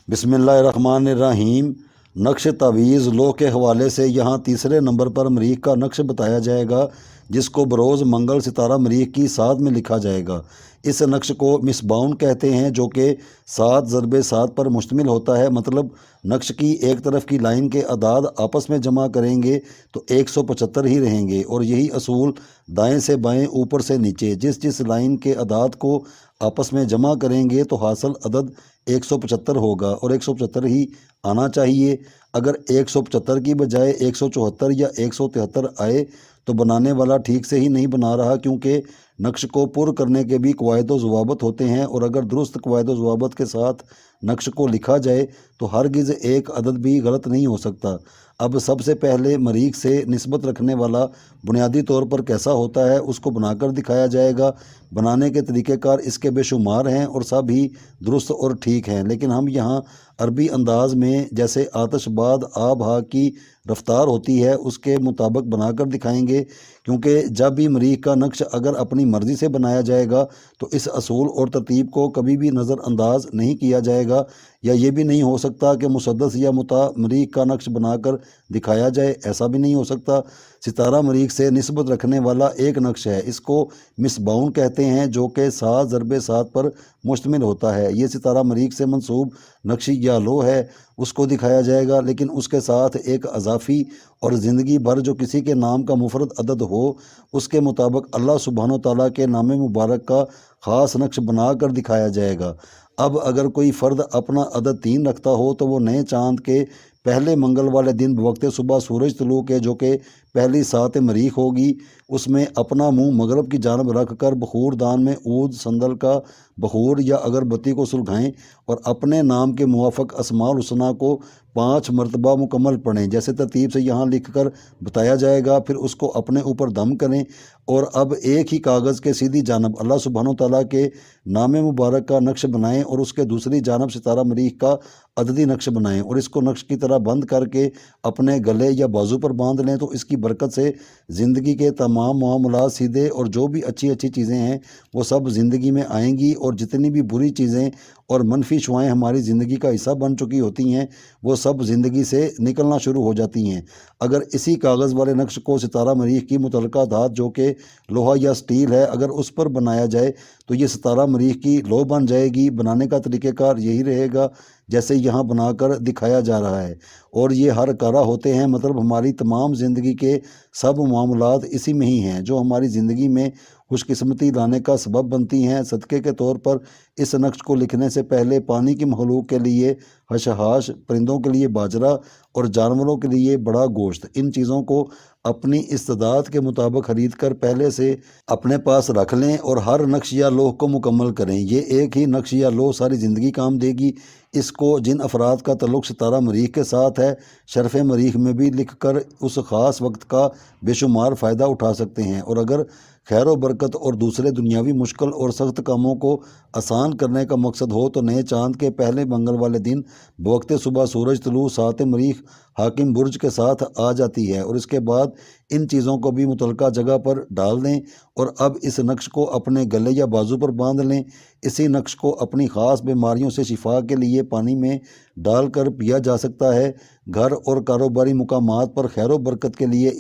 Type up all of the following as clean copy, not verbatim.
بسم اللہ الرحمن الرحیم۔ نقش تعویذ لوح کے حوالے سے یہاں تیسرے نمبر پر مریخ کا نقش بتایا جائے گا، جس کو بروز منگل ستارہ مریخ کی 7 میں لکھا جائے گا۔ اس نقش کو مصباحون کہتے ہیں، جو کہ 7 × 7 پر مشتمل ہوتا ہے۔ مطلب نقش کی ایک طرف کی لائن کے اعداد آپس میں جمع کریں گے تو 175 ہی رہیں گے، اور یہی اصول دائیں سے بائیں، اوپر سے نیچے، جس لائن کے اعداد کو آپس میں جمع کریں گے تو حاصل عدد 175 ہوگا، اور 175 ہی آنا چاہیے۔ اگر 175 کی بجائے 174 یا 173 آئے تو بنانے والا ٹھیک سے ہی نہیں بنا رہا، کیونکہ نقش کو پر کرنے کے بھی قواعد و ضوابط ہوتے ہیں، اور اگر درست قواعد و ضوابط کے ساتھ نقش کو لکھا جائے تو ہرگز ایک عدد بھی غلط نہیں ہو سکتا۔ اب سب سے پہلے مریخ سے نسبت رکھنے والا بنیادی طور پر کیسا ہوتا ہے اس کو بنا کر دکھایا جائے گا۔ بنانے کے طریقہ کار اس کے بے شمار ہیں اور سب ہی درست اور ٹھیک ہیں، لیکن ہم یہاں عربی انداز میں جیسے آتش بعد آب ہوا کی رفتار ہوتی ہے اس کے مطابق بنا کر دکھائیں گے، کیونکہ جب بھی مریخ کا نقش اگر اپنی مرضی سے بنایا جائے گا تو اس اصول اور ترتیب کو کبھی بھی نظر انداز نہیں کیا جائے گا، یا یہ بھی نہیں ہو سکتا کہ مسدس یا متا مریخ کا نقش بنا کر دکھایا جائے، ایسا بھی نہیں ہو سکتا۔ ستارہ مریخ سے نسبت رکھنے والا ایک نقش ہے، اس کو مصباحون کہتے ہیں، جو کہ 7 × 7 پر مشتمل ہوتا ہے۔ یہ ستارہ مریخ سے منسوب نقشی یا لوح ہے، اس کو دکھایا جائے گا، لیکن اس کے ساتھ ایک اضافی اور زندگی بھر جو کسی کے نام کا مفرد عدد ہو، اس کے مطابق اللہ سبحانہ و تعالیٰ کے نام مبارک کا خاص نقش بنا کر دکھایا جائے گا۔ اب اگر کوئی فرد اپنا عدد 3 رکھتا ہو تو وہ نئے چاند کے پہلے منگل والے دن بوقت صبح سورج طلوع کے، جو کہ پہلی سات مریخ ہوگی، اس میں اپنا منہ مغرب کی جانب رکھ کر بخور دان میں عود سندل کا بخور یا اگربتی کو سلگائیں، اور اپنے نام کے موافق اسماء الحسنی کو 5 مرتبہ مکمل پڑھیں، جیسے ترتیب سے یہاں لکھ کر بتایا جائے گا۔ پھر اس کو اپنے اوپر دم کریں، اور اب ایک ہی کاغذ کے سیدھی جانب اللہ سبحانہ و تعالیٰ کے نام مبارک کا نقش بنائیں، اور اس کے دوسری جانب ستارہ مریخ کا عددی نقش بنائیں، اور اس کو نقش کی طرح بند کر کے اپنے گلے یا بازو پر باندھ لیں، تو اس کی برکت سے زندگی کے تمام معاملات سیدھے، اور جو بھی اچھی اچھی چیزیں ہیں وہ سب زندگی میں آئیں گی، اور جتنی بھی بری چیزیں اور منفی شعائیں ہماری زندگی کا حصہ بن چکی ہوتی ہیں وہ سب زندگی سے نکلنا شروع ہو جاتی ہیں۔ اگر اسی کاغذ والے نقش کو ستارہ مریخ کی متعلقہ دھات، جو کہ لوہا یا سٹیل ہے، اگر اس پر بنایا جائے تو یہ ستارہ مریخ کی لوح بن جائے گی۔ بنانے کا طریقہ کار یہی رہے گا جیسے یہاں بنا کر دکھایا جا رہا ہے، اور یہ ہر کارہ ہوتے ہیں، مطلب ہماری تمام زندگی کے سب معاملات اسی میں ہی ہیں جو ہماری زندگی میں خوش قسمتی لانے کا سبب بنتی ہیں۔ صدقے کے طور پر اس نقش کو لکھنے سے پہلے پانی کی مخلوق کے لیے حشحاش، پرندوں کے لیے باجرہ اور جانوروں کے لیے بڑا گوشت، ان چیزوں کو اپنی استطاعت کے مطابق خرید کر پہلے سے اپنے پاس رکھ لیں، اور ہر نقش یا لوح کو مکمل کریں۔ یہ ایک ہی نقش یا لوح ساری زندگی کام دے گی۔ اس کو جن افراد کا تعلق ستارہ مریخ کے ساتھ ہے شرف مریخ میں بھی لکھ کر اس خاص وقت کا بے شمار فائدہ اٹھا سکتے ہیں، اور اگر خیر و برکت اور دوسرے دنیاوی مشکل اور سخت کاموں کو آسان کرنے کا مقصد ہو تو نئے چاند کے پہلے منگل والے دن بوقت صبح سورج طلوع 7 مریخ حاکم برج کے ساتھ آ جاتی ہے، اور اس کے بعد ان چیزوں کو بھی متعلقہ جگہ پر ڈال دیں، اور اب اس نقش کو اپنے گلے یا بازو پر باندھ لیں۔ اسی نقش کو اپنی خاص بیماریوں سے شفا کے لیے پانی میں ڈال کر پیا جا سکتا ہے۔ گھر اور کاروباری مقامات پر خیر و برکت کے لیے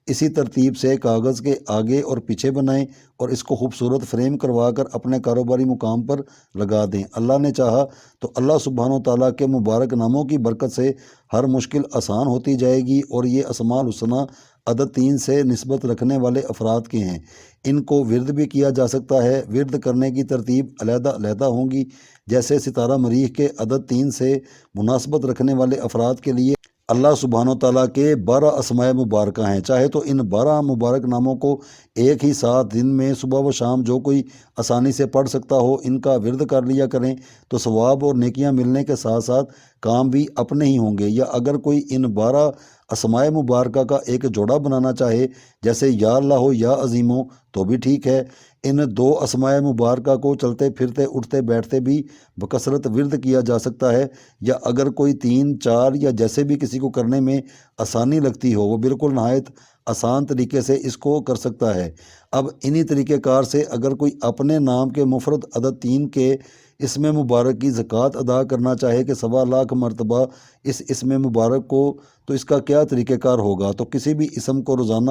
اسی ترتیب سے کاغذ کے آگے اور پیچھے بنائیں، اور اس کو خوبصورت فریم کروا کر اپنے کاروباری مقام پر لگا دیں۔ اللہ نے چاہا تو اللہ سبحانہ و تعالیٰ کے مبارک ناموں کی برکت سے ہر مشکل آسان ہوتی جائے گی، اور یہ اسماء الحسنی عدد 3 سے نسبت رکھنے والے افراد کے ہیں۔ ان کو ورد بھی کیا جا سکتا ہے۔ ورد کرنے کی ترتیب علیحدہ علیحدہ ہوں گی، جیسے ستارہ مریخ کے عدد 3 سے مناسبت رکھنے والے افراد کے لیے اللہ سبحانہ و تعالیٰ کے 12 اسماء مبارکہ ہیں۔ چاہے تو ان 12 مبارک ناموں کو ایک ہی ساتھ دن میں صبح و شام جو کوئی آسانی سے پڑھ سکتا ہو ان کا ورد کر لیا کریں، تو ثواب اور نیکیاں ملنے کے ساتھ ساتھ کام بھی اپنے ہی ہوں گے۔ یا اگر کوئی ان 12 اسماء مبارکہ کا ایک جوڑا بنانا چاہے، جیسے یا اللہ ہو یا عظیم ہو، تو بھی ٹھیک ہے۔ ان 2 اسماء مبارکہ کو چلتے پھرتے اٹھتے بیٹھتے بھی بکثرت ورد کیا جا سکتا ہے، یا اگر کوئی 3 4 یا جیسے بھی کسی کو کرنے میں آسانی لگتی ہو، وہ بالکل نہایت آسان طریقے سے اس کو کر سکتا ہے۔ اب انہی طریقہ کار سے اگر کوئی اپنے نام کے مفرد عدد 3 کے اسم مبارک کی زکوٰۃ ادا کرنا چاہے کہ 1.25 مرتبہ اس اسم مبارک کو، تو اس کا کیا طریقہ کار ہوگا؟ تو کسی بھی اسم کو روزانہ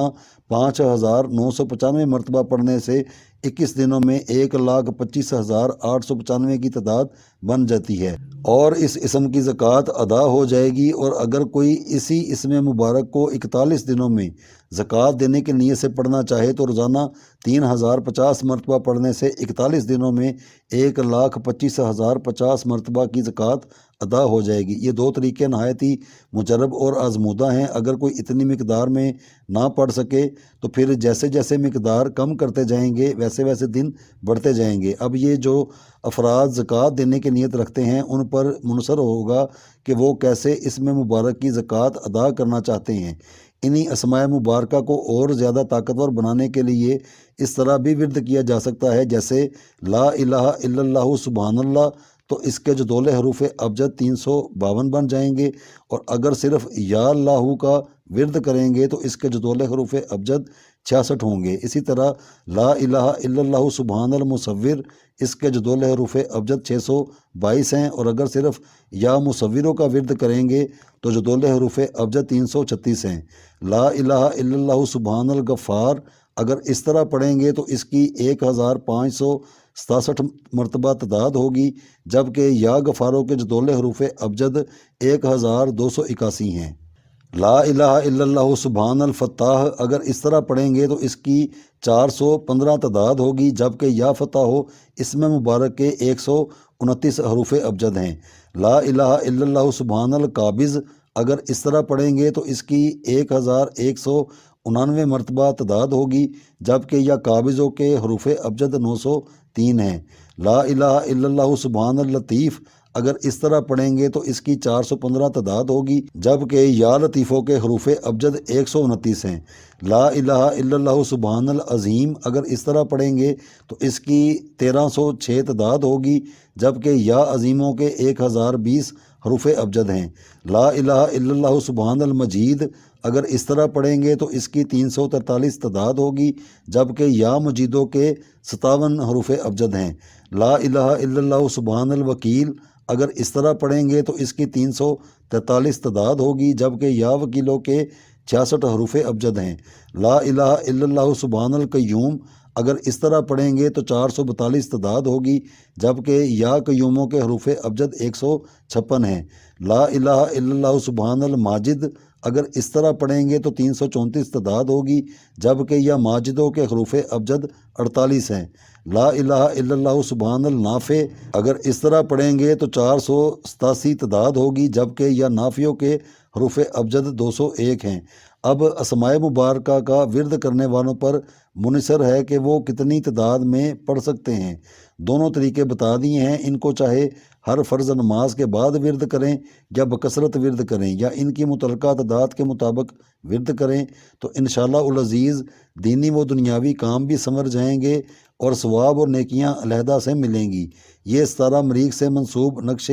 5,995 مرتبہ پڑھنے سے 21 دنوں میں 1,25,895 کی تعداد بن جاتی ہے اور اس اسم کی زکوٰۃ ادا ہو جائے گی۔ اور اگر کوئی اسی اسم مبارک کو 41 دنوں میں زکوٰۃ دینے کی نیت سے پڑھنا چاہے تو روزانہ 3,050 مرتبہ پڑھنے سے 41 دنوں میں 1,25,050 مرتبہ کی زکوٰۃ ادا ہو جائے گی۔ یہ دو طریقے نہایت ہی مجرب اور آزمودہ ہیں۔ اگر کوئی اتنی مقدار میں نہ پڑھ سکے تو پھر جیسے جیسے مقدار کم کرتے جائیں گے ویسے ویسے دن بڑھتے جائیں گے۔ اب یہ جو افراد زکوٰۃ دینے کی نیت رکھتے ہیں ان پر منحصر ہوگا کہ وہ کیسے اسم مبارک کی زکوٰۃ ادا کرنا چاہتے ہیں۔ انہی اسماء مبارکہ کو اور زیادہ طاقتور بنانے کے لیے اس طرح بھی ورد کیا جا سکتا ہے، جیسے لا الہ الا اللہ سبحان اللہ، تو اس کے جو دولِ حروف ابجد 352 بن جائیں گے، اور اگر صرف یا اللہ کا ورد کریں گے تو اس کے جو دولِ حروف ابجد 66 ہوں گے۔ اسی طرح لا الہ الا اللہ سبحان المصور، اس کے جو دولِ حروف ابجد 622 ہیں، اور اگر صرف یا مصوروں کا ورد کریں گے تو جو دولِ حروف ابجد 336 ہیں۔ لا الہ الا اللہ سبحان الغفار، اگر اس طرح پڑھیں گے تو اس کی 1,567 مرتبہ تعداد ہوگی، جبکہ یا غفاروں کے جو دولِ حروف ابجد 1,281 ہیں۔ لا الہ الا اللہ سبحان الفتاح، اگر اس طرح پڑھیں گے تو اس کی 415 تعداد ہوگی، جبکہ یا فتح ہو اسم مبارک کے 129 حروف ابجد ہیں۔ لا الہ الا اللہ سبحان القابض، اگر اس طرح پڑھیں گے تو اس کی 1,199 مرتبہ تعداد ہوگی، جبکہ یا قابضوں کے حروف ابجد 903 ہیں۔ لا الہ الا اللہ سبحان اللطیف، اگر اس طرح پڑھیں گے تو اس کی 415 تعداد ہوگی، جبکہ یا لطیفوں کے حروف ابجد 129 ہیں۔ لا الہ الا اللہ سبحان العظیم، اگر اس طرح پڑھیں گے تو اس کی 1,306 تعداد ہوگی، جبکہ یا عظیموں کے 1,020 حروف ابجد ہیں۔ لا الہ الا اللہ سبحان المجید، اگر اس طرح پڑھیں گے تو اس کی 343 تعداد ہوگی، جبکہ یا مجیدوں کے 57 حروف ابجد ہیں۔ لا الہ الا اللہ سبحان الوکیل، اگر اس طرح پڑھیں گے تو اس کی 343 تعداد ہوگی، جبکہ یا وکیلوں کے 66 حروف ابجد ہیں۔ لا الہ الا اللہ سبحان القیوم، اگر اس طرح پڑھیں گے تو 442 تعداد ہوگی، جبکہ یا قیوموں کے حروف ابجد 156 ہیں۔ لا الہ الا اللہ سبحان الماجد، اگر اس طرح پڑھیں گے تو 334 تعداد ہوگی، جبکہ یا ماجدوں کے حروف ابجد 48 ہیں۔ لا الہ الا اللہ سبحان النافع، اگر اس طرح پڑھیں گے تو 487 تعداد ہوگی، جبکہ یا نافیوں کے حروف ابجد 201 ہیں۔ اب اسماء مبارکہ کا ورد کرنے والوں پر منحصر ہے کہ وہ کتنی تعداد میں پڑھ سکتے ہیں۔ دونوں طریقے بتا دیے ہیں، ان کو چاہے ہر فرض نماز کے بعد ورد کریں یا بکثرت ورد کریں یا ان کی متعلقہ تعداد کے مطابق ورد کریں، تو انشاءاللہ العزیز دینی و دنیاوی کام بھی سنور جائیں گے اور ثواب اور نیکیاں علیحدہ سے ملیں گی۔ یہ 17 مریخ سے منسوب نقش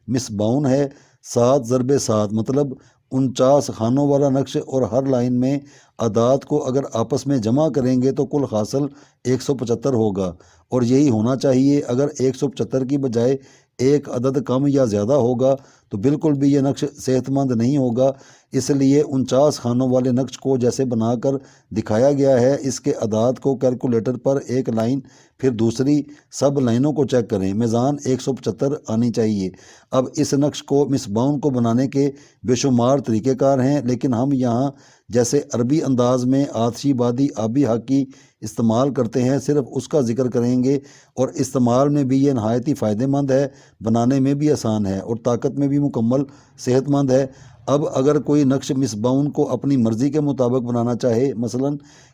مصباحون ہے، 7 ضرب 7 مطلب 49 خانوں والا نقش، اور ہر لائن میں اعداد کو اگر آپس میں جمع کریں گے تو کل حاصل 175 ہوگا، اور یہی ہونا چاہیے۔ اگر 175 کی بجائے ایک عدد کم یا زیادہ ہوگا تو بالکل بھی یہ نقش صحت مند نہیں ہوگا۔ اس لیے 49 خانوں والے نقش کو جیسے بنا کر دکھایا گیا ہے، اس کے اعداد کو کیلکولیٹر پر ایک لائن پھر دوسری سب لائنوں کو چیک کریں، میزان 175 آنی چاہیے۔ اب اس نقش کو مصباحون کو بنانے کے بے شمار طریقہ کار ہیں، لیکن ہم یہاں جیسے عربی انداز میں آتشی بادی آبی ہاکی استعمال کرتے ہیں صرف اس کا ذکر کریں گے، اور استعمال میں بھی یہ نہایت ہی فائدہ مند ہے، بنانے میں بھی آسان ہے اور طاقت میں بھی مکمل صحت مند ہے۔ اب اگر کوئی نقش مصباحون کو اپنی مرضی کے مطابق بنانا چاہے، مثلا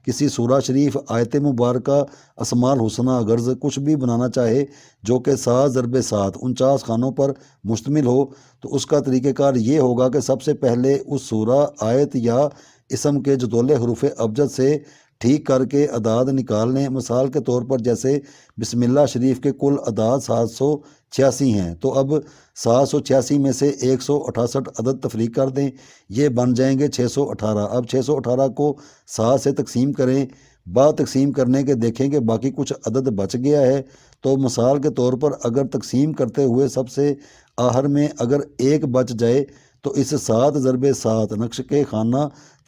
کسی سورہ شریف، آیت مبارکہ، اسماء الحسنہ، غرض کچھ بھی بنانا چاہے جو کہ 7 ضرب 7 49 خانوں پر مشتمل ہو، تو اس کا طریقہ کار یہ ہوگا کہ سب سے پہلے اس سورہ، آیت یا اسم کے جو دولِ حروف ابجد سے ٹھیک کر کے اعداد نکال لیں۔ مثال کے طور پر جیسے بسم اللہ شریف کے کل اعداد 786 ہیں، تو اب 786 میں سے 168 عدد تفریق کر دیں، یہ بن جائیں گے 618۔ اب 618 کو 7 سے تقسیم کریں، بعد تقسیم کرنے کے دیکھیں کہ باقی کچھ عدد بچ گیا ہے، تو مثال کے طور پر اگر تقسیم کرتے ہوئے سب سے آخر میں اگر 1 بچ جائے تو اس 7 ضرب 7 نقش کے خانہ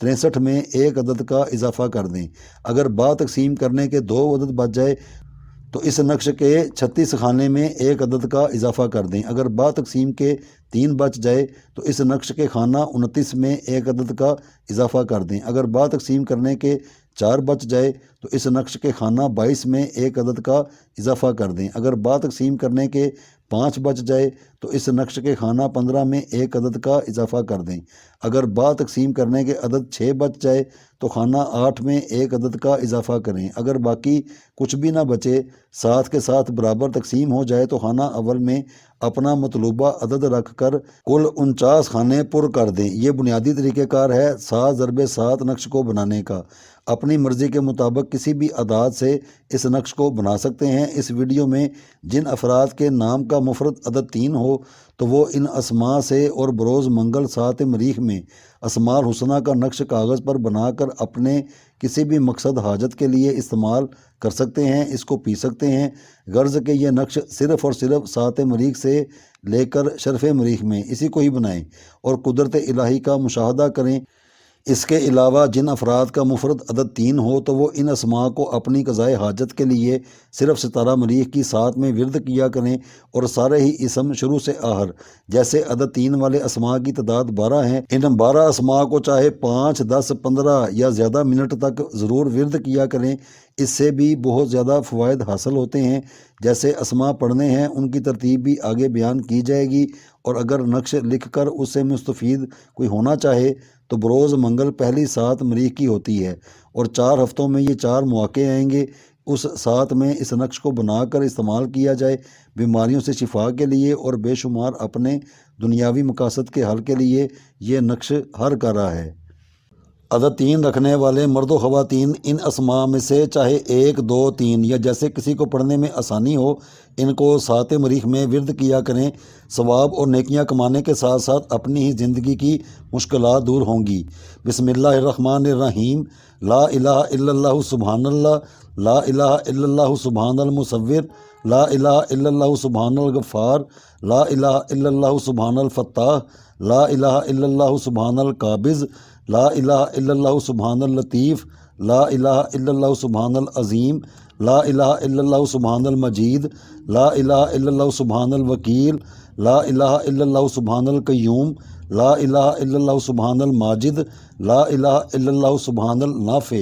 63 میں 1 عدد کا اضافہ کر دیں۔ اگر بعد تقسیم کرنے کے 2 عدد بچ جائے تو اس نقش کے 36 خانے میں 1 عدد کا اضافہ کر دیں۔ اگر بعد تقسیم کے 3 بچ جائے تو اس نقش کے خانہ 29 میں 1 عدد کا اضافہ کر دیں۔ اگر بعد تقسیم کرنے کے 4 بچ جائے تو اس نقش کے خانہ 22 میں 1 عدد کا اضافہ کر دیں۔ اگر بعد تقسیم کرنے کے 5 بچ جائے تو اس نقش کے خانہ 15 میں 1 عدد کا اضافہ کر دیں۔ اگر بعد تقسیم کرنے کے عدد 6 بچ جائے تو خانہ 8 میں 1 عدد کا اضافہ کریں۔ اگر باقی کچھ بھی نہ بچے، 7 کے ساتھ برابر تقسیم ہو جائے تو خانہ اول میں اپنا مطلوبہ عدد رکھ کر کل 49 خانے پر کر دیں۔ یہ بنیادی طریقہ کار ہے 7 ضرب 7 نقش کو بنانے کا۔ اپنی مرضی کے مطابق کسی بھی اعداد سے اس نقش کو بنا سکتے ہیں۔ اس ویڈیو میں جن افراد کے نام کا مفرد عدد 3 ہو تو وہ ان اسماء سے اور بروز منگل ساعت مریخ میں اسماء الحسنہ کا نقش کاغذ پر بنا کر اپنے کسی بھی مقصد حاجت کے لیے استعمال کر سکتے ہیں، اس کو پی سکتے ہیں، غرض کہ یہ نقش صرف اور صرف ساعت مریخ سے لے کر شرف مریخ میں اسی کو ہی بنائیں اور قدرت الہی کا مشاہدہ کریں۔ اس کے علاوہ جن افراد کا مفرد عدد 3 ہو تو وہ ان اسماء کو اپنی قضائے حاجت کے لیے صرف ستارہ مریخ کی ساعت میں ورد کیا کریں اور سارے ہی اسم شروع سے آخر جیسے عدد 3 والے اسماء کی تعداد 12 ہیں، ان 12 اسماء کو چاہے 5، 10، 15 یا زیادہ منٹ تک ضرور ورد کیا کریں۔ اس سے بھی بہت زیادہ فوائد حاصل ہوتے ہیں۔ جیسے اسماء پڑھنے ہیں ان کی ترتیب بھی آگے بیان کی جائے گی، اور اگر نقش لکھ کر اس سے مستفید کوئی ہونا چاہے تو بروز منگل پہلی ساعت مریخ کی ہوتی ہے، اور 4 ہفتوں میں یہ 4 مواقع آئیں گے۔ اس ساعت میں اس نقش کو بنا کر استعمال کیا جائے بیماریوں سے شفا کے لیے اور بے شمار اپنے دنیاوی مقاصد کے حل کے لیے یہ نقش ہر کر رہا ہے۔ عدد 3 رکھنے والے مرد و خواتین ان اسماء میں سے چاہے 1، 2، 3 یا جیسے کسی کو پڑھنے میں آسانی ہو ان کو ساعت مریخ میں ورد کیا کریں۔ ثواب اور نیکیاں کمانے کے ساتھ ساتھ اپنی ہی زندگی کی مشکلات دور ہوں گی۔ بسم اللہ الرحمن الرحیم۔ لا الہ الا اللہ سبحان اللہ، لا الہ الا اللہ سبحان المصور، لا الہ الا اللہ سبحان الغفار، لا الہ الا اللہ سبحان الفتاح، لا الہ الا اللہ سبحان القابض، لا الہ الا اللہ سبحان اللطیف، لا الہ الا اللہ سبحان العظیم، لا الہ الا اللہ سبحان المجید، لا الہ الا اللہ سبحان الوکیل، لا الہ الا اللہ سبحان القیوم، لا الہ الا اللہ سبحان الماجد، لا الہ الا اللہ سبحان النافع۔